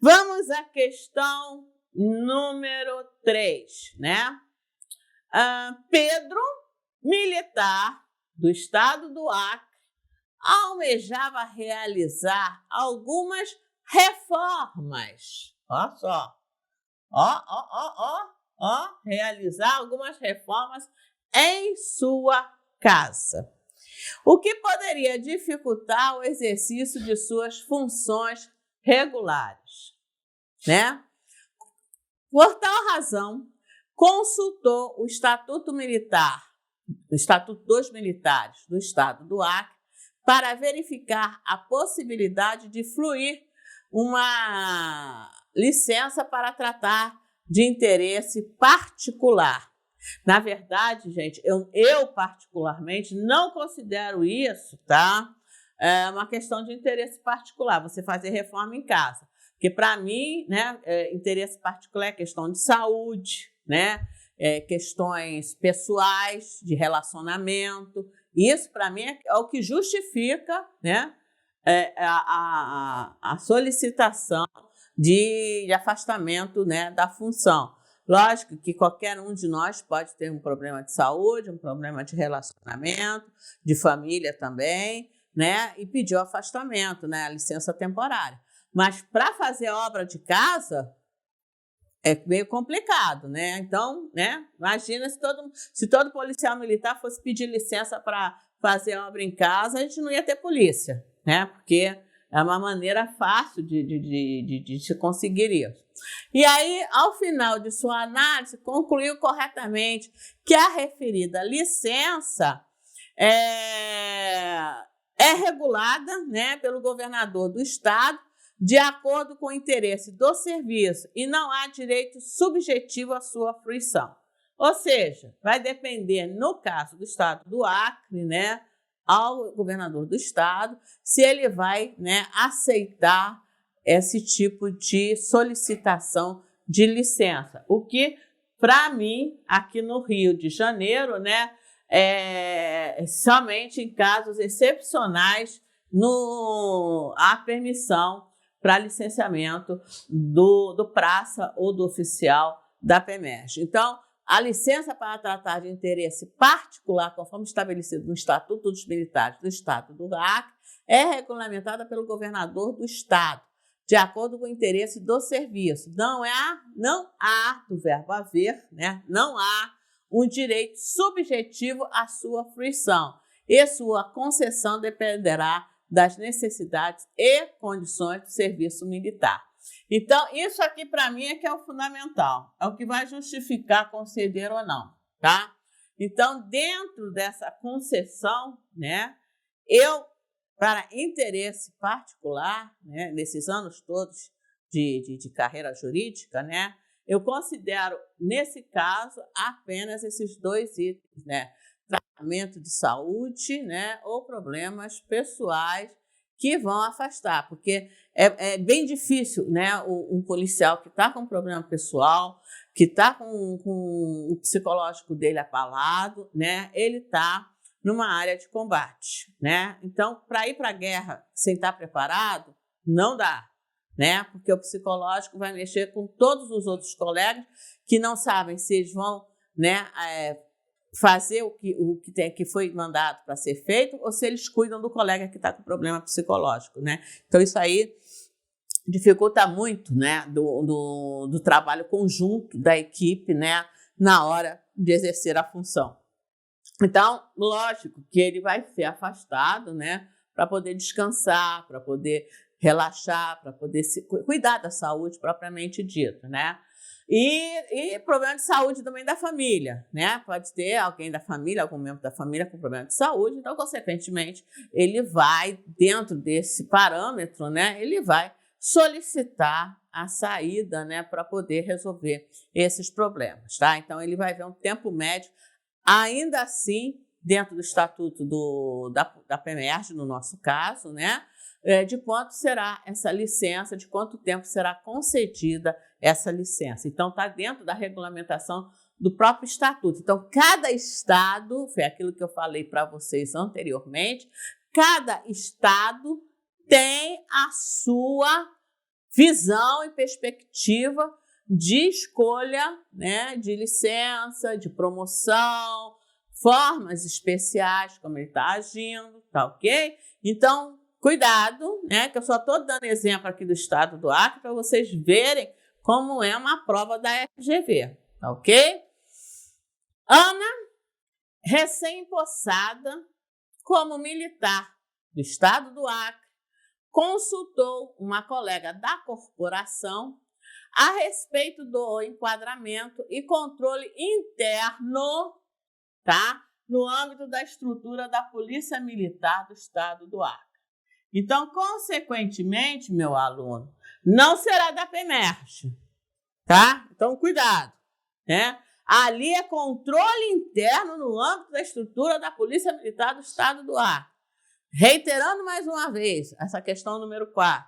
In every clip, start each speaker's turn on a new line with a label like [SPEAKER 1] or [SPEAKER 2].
[SPEAKER 1] Vamos à questão número 3, né? Pedro, militar do estado do Acre, almejava realizar algumas reformas. Ó só. Realizar algumas reformas em sua casa, o que poderia dificultar o exercício de suas funções regulares, né? Por tal razão, consultou o Estatuto Militar, o Estatuto dos Militares do Estado do Acre, para verificar a possibilidade de fluir uma licença para tratar de interesse particular. Na verdade, gente, eu particularmente não considero isso, tá? Uma questão de interesse particular, você fazer reforma em casa. Porque, para mim, né, interesse particular é questão de saúde, né? Questões pessoais, de relacionamento. Isso, para mim, é o que justifica, né, a solicitação de afastamento, né, da função. Lógico que qualquer um de nós pode ter um problema de saúde, um problema de relacionamento, de família também, né, e pedir o afastamento, né, a licença temporária. Mas para fazer obra de casa é meio complicado, né? Então, né, imagina se todo policial militar fosse pedir licença para fazer obra em casa, a gente não ia ter polícia, né? Porque é uma maneira fácil de se conseguir isso. E aí, ao final de sua análise, concluiu corretamente que a referida licença é regulada, né, pelo governador do estado de acordo com o interesse do serviço e não há direito subjetivo à sua fruição. Ou seja, vai depender, no caso do estado do Acre, né, ao governador do estado, se ele vai, né, aceitar esse tipo de solicitação de licença. O que, para mim, aqui no Rio de Janeiro, né, somente em casos excepcionais há permissão para licenciamento do praça ou do oficial da PEMERG. Então, a licença para tratar de interesse particular, conforme estabelecido no Estatuto dos Militares do Estado do Acre, é regulamentada pelo governador do Estado, de acordo com o interesse do serviço. Não há, do verbo haver, né? Não há um direito subjetivo à sua fruição, e sua concessão dependerá das necessidades e condições do serviço militar. Então, isso aqui para mim é que é o fundamental, é o que vai justificar conceder ou não, tá? Então, dentro dessa concessão, né, para interesse particular, né, nesses anos todos de carreira jurídica, né, eu considero, nesse caso, apenas esses dois itens, né? Tratamento de saúde, né, ou problemas pessoais que vão afastar, porque é bem difícil, né, um policial que está com um problema pessoal, que está com o psicológico dele abalado, né, ele está numa área de combate, né? Então, para ir para a guerra sem estar preparado, não dá, né? Porque o psicológico vai mexer com todos os outros colegas que não sabem se eles vão, né, fazer o que foi mandado para ser feito, ou se eles cuidam do colega que está com problema psicológico, né? Então, isso aí dificulta muito, né, do trabalho conjunto da equipe, né, na hora de exercer a função. Então, lógico que ele vai ser afastado, né, para poder descansar, para poder relaxar, para poder cuidar da saúde propriamente dita, né? E problema de saúde também da família, né? Pode ter alguém da família, algum membro da família com problema de saúde, então, consequentemente, ele vai, dentro desse parâmetro, né, ele vai solicitar a saída, né, para poder resolver esses problemas, tá? Então, ele vai ver um tempo médio, ainda assim, dentro do estatuto da PEMERG, no nosso caso, né, de quanto será essa licença, de quanto tempo será concedida essa licença. Então, está dentro da regulamentação do próprio estatuto. Então, cada estado, foi aquilo que eu falei para vocês anteriormente, cada estado tem a sua visão e perspectiva de escolha, né, de licença, de promoção, formas especiais como ele está agindo, tá ok? Então, cuidado, né, que eu só estou dando exemplo aqui do estado do Acre para vocês verem como é uma prova da FGV, tá ok? Ana, recém-possada como militar do estado do Acre, consultou uma colega da corporação a respeito do enquadramento e controle interno, tá? No âmbito da estrutura da Polícia Militar do Estado do Acre. Então, consequentemente, meu aluno, não será da PEMERGE, tá? Então, cuidado, né? Ali é controle interno no âmbito da estrutura da Polícia Militar do Estado do Acre. Reiterando mais uma vez essa questão número 4.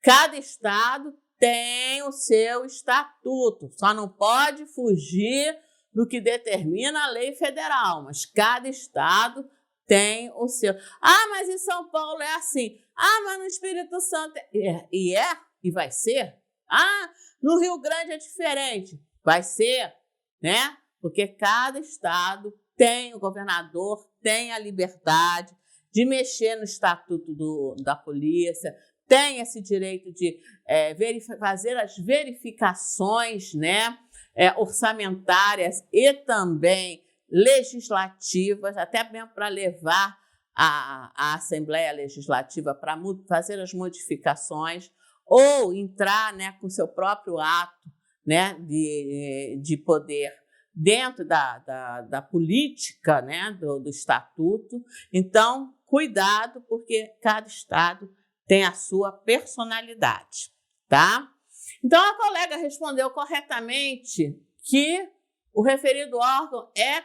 [SPEAKER 1] Cada estado tem o seu estatuto, só não pode fugir do que determina a lei federal, mas cada estado tem o seu. Ah, mas em São Paulo é assim. Ah, mas no Espírito Santo e vai ser. Ah, no Rio Grande é diferente, vai ser, né? Porque cada estado tem o governador, tem a liberdade de mexer no estatuto da polícia, tem esse direito de fazer as verificações, né, orçamentárias e também legislativas, até mesmo para levar a Assembleia Legislativa para fazer as modificações ou entrar, né, com seu próprio ato, né, de poder dentro da política, né, do estatuto. Então, cuidado, porque cada estado tem a sua personalidade, tá? Então, a colega respondeu corretamente que o referido órgão é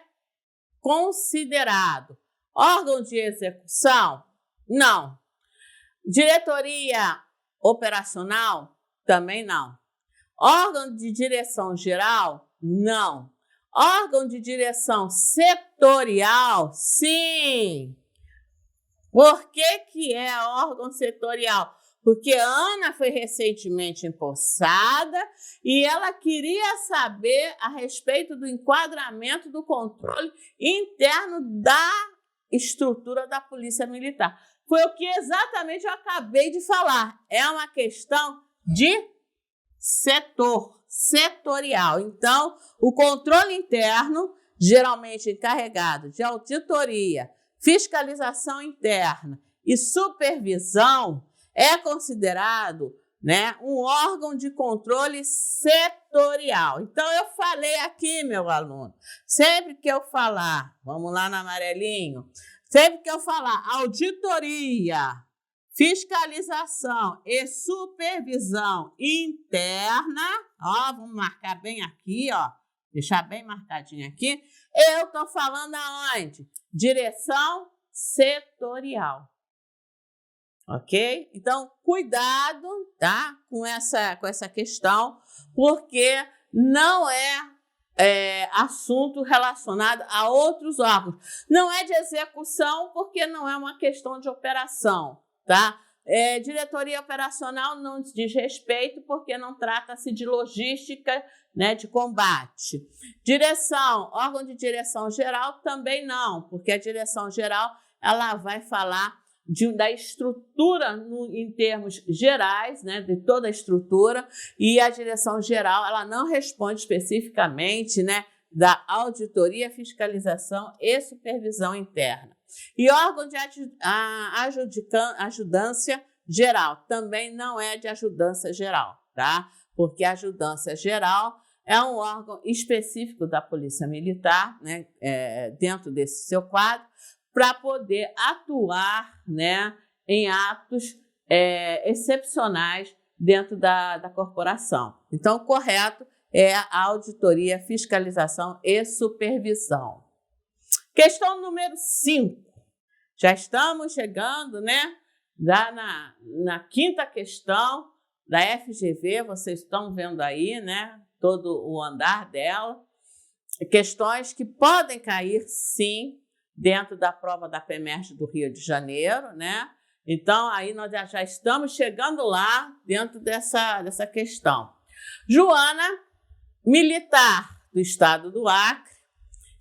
[SPEAKER 1] considerado órgão de execução? Não. Diretoria operacional? Também não. Órgão de direção geral? Não. Órgão de direção setorial? Sim. Por que é órgão setorial? Porque a Ana foi recentemente empossada e ela queria saber a respeito do enquadramento do controle interno da estrutura da Polícia Militar. Foi o que exatamente eu acabei de falar. É uma questão de setorial. Então, o controle interno, geralmente encarregado de auditoria, fiscalização interna e supervisão, é considerado, né, um órgão de controle setorial. Então, eu falei aqui, meu aluno, sempre que eu falar, vamos lá no amarelinho, sempre que eu falar auditoria, fiscalização e supervisão interna, ó, vamos marcar bem aqui, ó, deixar bem marcadinho aqui, eu estou falando aonde? Direção setorial. Ok? Então, cuidado, tá? Com essa questão, porque não é assunto relacionado a outros órgãos. Não é de execução, porque não é uma questão de operação, tá? Diretoria operacional não diz respeito, porque não trata-se de logística, né, de combate. Direção, órgão de direção geral também não, porque a direção geral ela vai falar da estrutura em termos gerais, né, de toda a estrutura, e a direção geral ela não responde especificamente, né, da auditoria, fiscalização e supervisão interna. E órgão de ajudância geral também não é de ajudância geral, tá? Porque a ajudância geral é um órgão específico da Polícia Militar, né, dentro desse seu quadro, para poder atuar, né, em atos excepcionais dentro da corporação. Então, o correto é a auditoria, fiscalização e supervisão. Questão número 5. Já estamos chegando, né, já na quinta questão da FGV, vocês estão vendo aí, né, todo o andar dela. Questões que podem cair, sim, dentro da prova da PEMERGE do Rio de Janeiro, né? Então, aí nós já estamos chegando lá dentro dessa questão. Joana, militar do estado do Acre,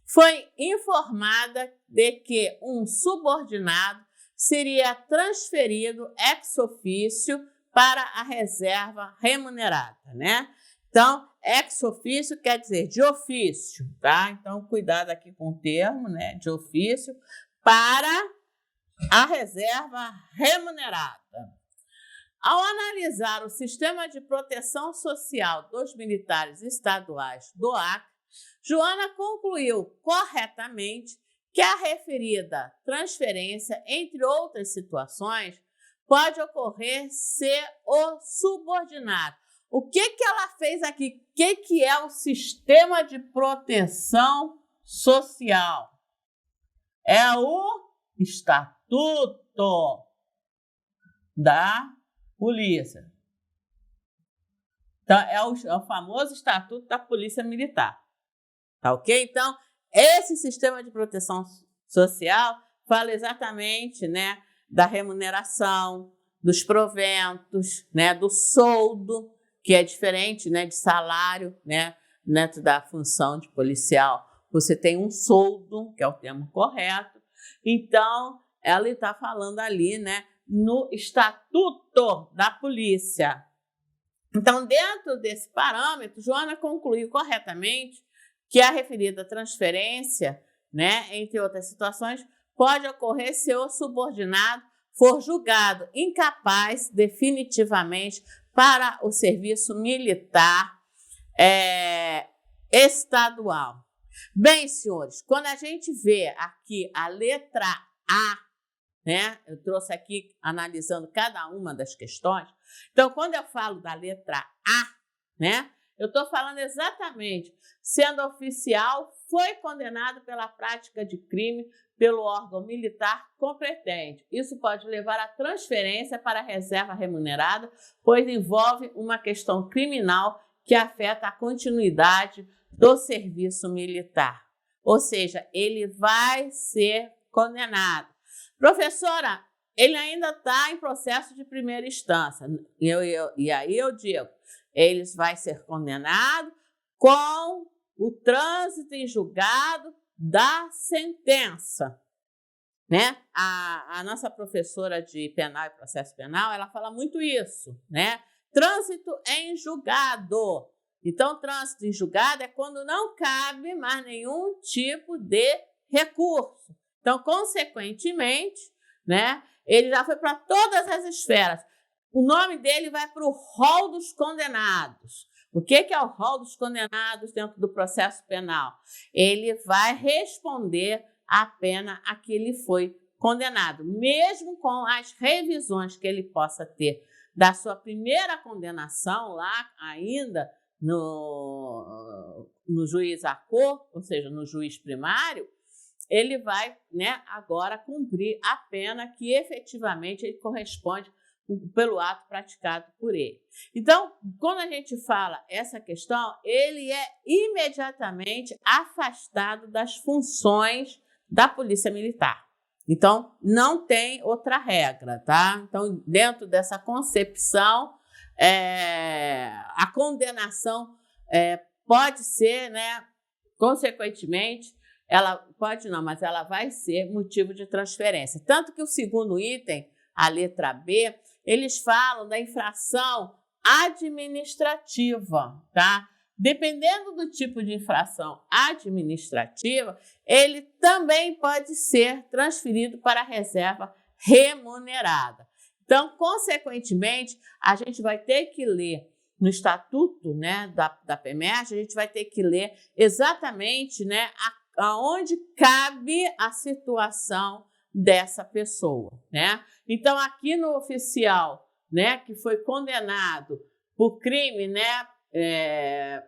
[SPEAKER 1] foi informada de que um subordinado seria transferido ex officio para a reserva remunerada, né? Então, ex officio quer dizer de ofício, tá? Então, cuidado aqui com o termo, né? De ofício para a reserva remunerada. Ao analisar o sistema de proteção social dos militares estaduais do Acre, Joana concluiu corretamente que a referida transferência, entre outras situações, pode ocorrer se o subordinado. O que ela fez aqui? O que é o sistema de proteção social? É o Estatuto da Polícia. Então, é o famoso Estatuto da Polícia Militar. Tá ok? Então, esse sistema de proteção social fala exatamente, né, da remuneração, dos proventos, né, do soldo, que é diferente, né, de salário, né, dentro da função de policial. Você tem um soldo, que é o termo correto. Então, ela está falando ali, né, no Estatuto da Polícia. Então, dentro desse parâmetro, Joana concluiu corretamente que a referida transferência, né, entre outras situações, pode ocorrer se o subordinado for julgado incapaz definitivamente para o serviço militar estadual. Bem, senhores, quando a gente vê aqui a letra A, né, eu trouxe aqui analisando cada uma das questões. Então, quando eu falo da letra A, né, eu estou falando exatamente, sendo oficial, foi condenado pela prática de crime pelo órgão militar competente. Isso pode levar à transferência para a reserva remunerada, pois envolve uma questão criminal que afeta a continuidade do serviço militar. Ou seja, ele vai ser condenado. Professora, ele ainda está em processo de primeira instância. E aí eu digo, ele vai ser condenado com o trânsito em julgado da sentença, né? A nossa professora de penal e processo penal, ela fala muito isso, né? Trânsito em julgado. Então, trânsito em julgado é quando não cabe mais nenhum tipo de recurso. Então, consequentemente, né, ele já foi para todas as esferas. O nome dele vai para o rol dos condenados. O que é o rol dos condenados dentro do processo penal? Ele vai responder à pena a que ele foi condenado, mesmo com as revisões que ele possa ter da sua primeira condenação lá ainda no juiz à cor, ou seja, no juiz primário, ele vai, né, agora cumprir a pena que efetivamente ele corresponde pelo ato praticado por ele. Então, quando a gente fala essa questão, ele é imediatamente afastado das funções da Polícia Militar. Então, não tem outra regra, tá? Então, dentro dessa concepção, a condenação pode ser, né, consequentemente, ela pode não, mas ela vai ser motivo de transferência. Tanto que o segundo item, a letra B, eles falam da infração administrativa, tá? Dependendo do tipo de infração administrativa, ele também pode ser transferido para a reserva remunerada. Então, consequentemente, a gente vai ter que ler no estatuto, né, da PEMERG, a gente vai ter que ler exatamente, né, aonde cabe a situação dessa pessoa, né? Então, aqui no oficial, né, que foi condenado por crime, né,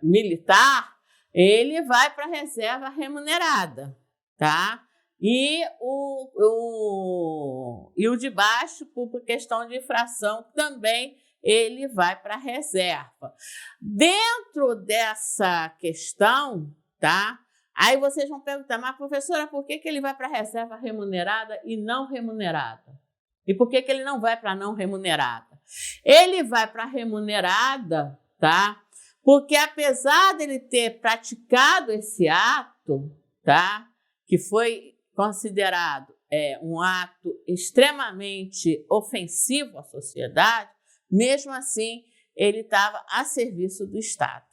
[SPEAKER 1] militar, ele vai para a reserva remunerada, tá? E o de baixo, por questão de infração, também ele vai para a reserva. Dentro dessa questão, tá? Aí vocês vão perguntar, mas professora, por que ele vai para a reserva remunerada e não remunerada? E por que ele não vai para a não remunerada? Ele vai para a remunerada, tá? Porque apesar dele ter praticado esse ato, tá? Que foi considerado um ato extremamente ofensivo à sociedade, mesmo assim ele estava a serviço do Estado.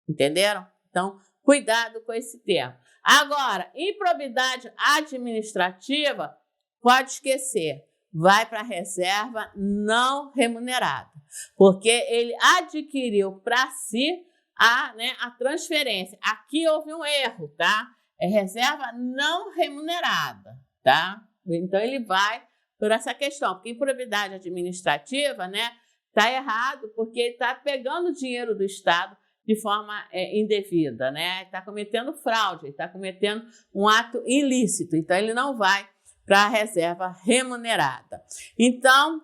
[SPEAKER 1] Entenderam? Então, cuidado com esse termo. Agora, improbidade administrativa, pode esquecer, vai para a reserva não remunerada, porque ele adquiriu para si a transferência. Aqui houve um erro, tá? É reserva não remunerada, tá? Então, ele vai por essa questão, porque improbidade administrativa, né, está errado, porque ele está pegando o dinheiro do Estado de forma indevida, né? Está cometendo fraude, está cometendo um ato ilícito, então ele não vai para a reserva remunerada. Então,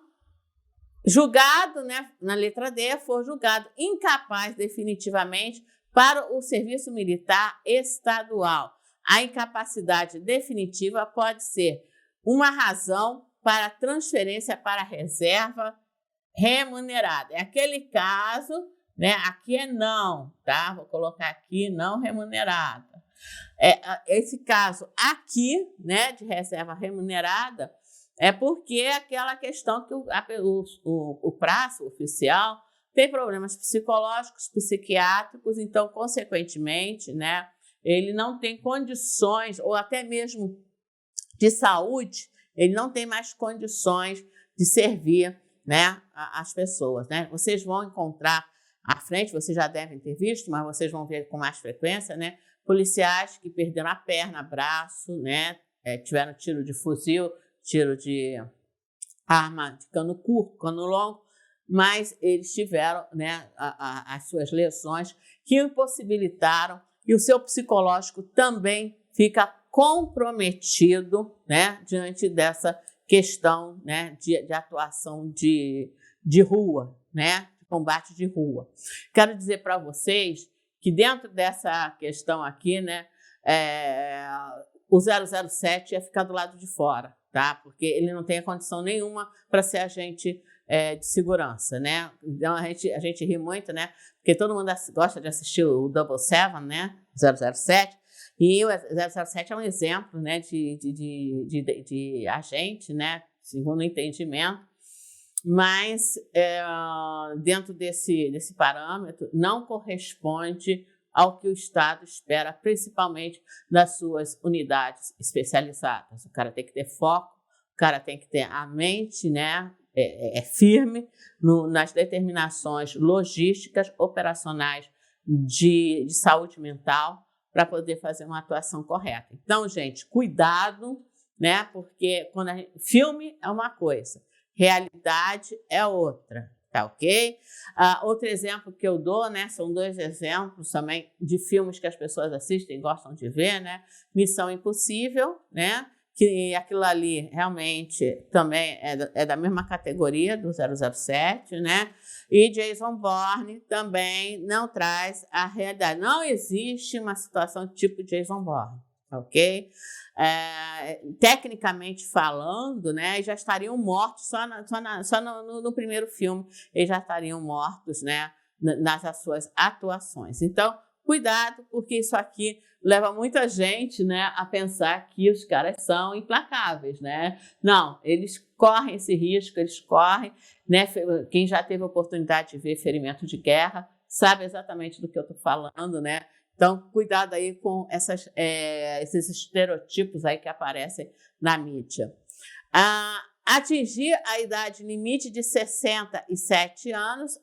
[SPEAKER 1] julgado, né, na letra D, for julgado incapaz definitivamente para o serviço militar estadual. A incapacidade definitiva pode ser uma razão para transferência para a reserva remunerada. É aquele caso, né? Aqui é não, tá? Vou colocar aqui não remunerada. Esse caso aqui, né, de reserva remunerada, é porque é aquela questão que o praça oficial tem problemas psicológicos, psiquiátricos, então, consequentemente, né, ele não tem condições, ou até mesmo de saúde, ele não tem mais condições de servir, né, as pessoas, né? Vocês vão encontrar à frente, vocês já devem ter visto, mas vocês vão ver com mais frequência, né, policiais que perderam a perna, braço, né, tiveram tiro de fuzil, tiro de arma de cano curto, cano longo, mas eles tiveram, né, as suas lesões que impossibilitaram, e o seu psicológico também fica comprometido, né, diante dessa questão, né, de atuação de rua, né, de combate de rua. Quero dizer para vocês que dentro dessa questão aqui, né, o 007 ia ficar do lado de fora, tá? Porque ele não tem a condição nenhuma para ser agente de segurança, né? Então a gente ri muito, né? Porque todo mundo gosta de assistir o 007, né? 007. E o 007 é um exemplo, né, de agente, né, segundo o entendimento, mas dentro desse parâmetro não corresponde ao que o Estado espera, principalmente das suas unidades especializadas. O cara tem que ter foco, o cara tem que ter a mente, né, firme nas determinações logísticas, operacionais de saúde mental, para poder fazer uma atuação correta. Então, gente, cuidado, né? Porque filme é uma coisa, realidade é outra, tá ok? Outro exemplo que eu dou, né? São dois exemplos também de filmes que as pessoas assistem e gostam de ver, né? Missão Impossível, né? Que aquilo ali realmente também é da mesma categoria do 007, né? E Jason Bourne também não traz a realidade. Não existe uma situação tipo Jason Bourne, ok? Tecnicamente falando, né, já estariam mortos só no primeiro filme, eles já estariam mortos, né, nas suas atuações. Então, cuidado, porque isso aqui leva muita gente, né, a pensar que os caras são implacáveis, né? Não, eles correm esse risco, eles correm, né? Quem já teve a oportunidade de ver ferimento de guerra sabe exatamente do que eu estou falando, né? Então, cuidado aí com esses estereotipos aí que aparecem na mídia. Atingir a idade limite de 67 anos,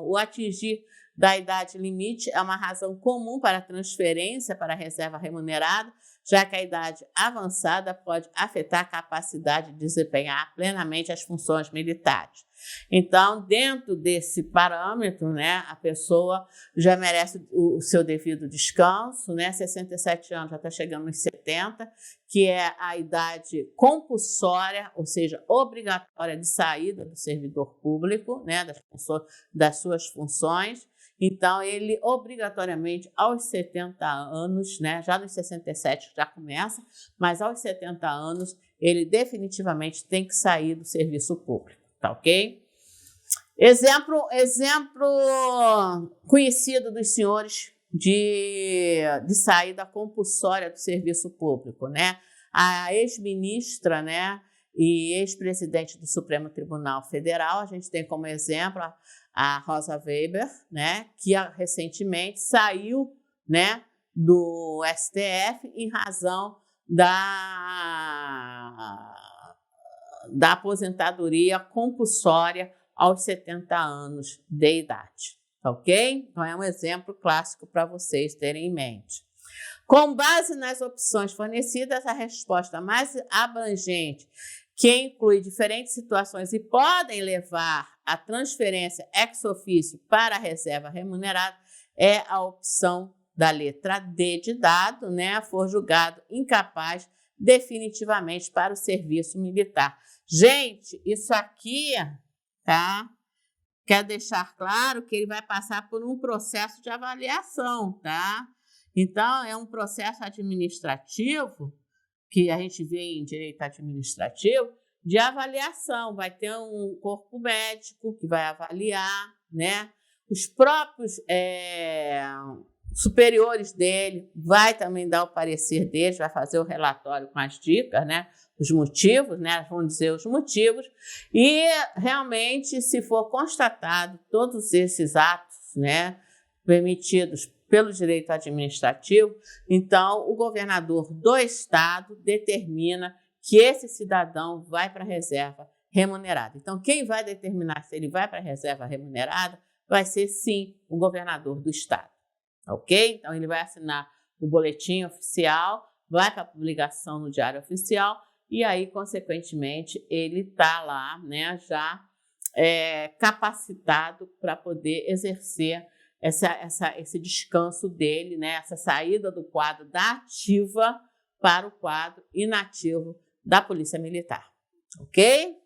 [SPEAKER 1] o atingir da idade limite é uma razão comum para a transferência para a reserva remunerada, já que a idade avançada pode afetar a capacidade de desempenhar plenamente as funções militares. Então, dentro desse parâmetro, né, a pessoa já merece o seu devido descanso, né? 67 anos já está chegando nos 70, que é a idade compulsória, ou seja, obrigatória de saída do servidor público, né, das suas funções. Então, ele obrigatoriamente, aos 70 anos, né, já nos 67 já começa, mas aos 70 anos, ele definitivamente tem que sair do serviço público, tá ok? Exemplo conhecido dos senhores de saída compulsória do serviço público, né? A ex-ministra, né, e ex-presidente do Supremo Tribunal Federal, a gente tem como exemplo a Rosa Weber, né, que recentemente saiu, né, do STF em razão da aposentadoria compulsória aos 70 anos de idade, ok? Então é um exemplo clássico para vocês terem em mente. Com base nas opções fornecidas, a resposta mais abrangente, que inclui diferentes situações e podem levar à transferência ex officio para a reserva remunerada, é a opção da letra D de dado, né? For julgado incapaz definitivamente para o serviço militar. Gente, isso aqui, tá? Quer deixar claro que ele vai passar por um processo de avaliação, tá? Então, é um processo administrativo, que a gente vê em direito administrativo, de avaliação. Vai ter um corpo médico que vai avaliar, né? Os próprios superiores dele vai também dar o parecer deles, vai fazer o relatório com as dicas, né? Os motivos, né? Vão dizer os motivos. E, realmente, se for constatado todos esses atos, né, permitidos pelo direito administrativo, então o governador do estado determina que esse cidadão vai para a reserva remunerada. Então, quem vai determinar se ele vai para a reserva remunerada vai ser, sim, o governador do estado, ok? Então, ele vai assinar o boletim oficial, vai para a publicação no Diário Oficial e aí, consequentemente, ele está lá, né, já capacitado para poder exercer esse descanso dele, né, essa saída do quadro da ativa para o quadro inativo da Polícia Militar, ok?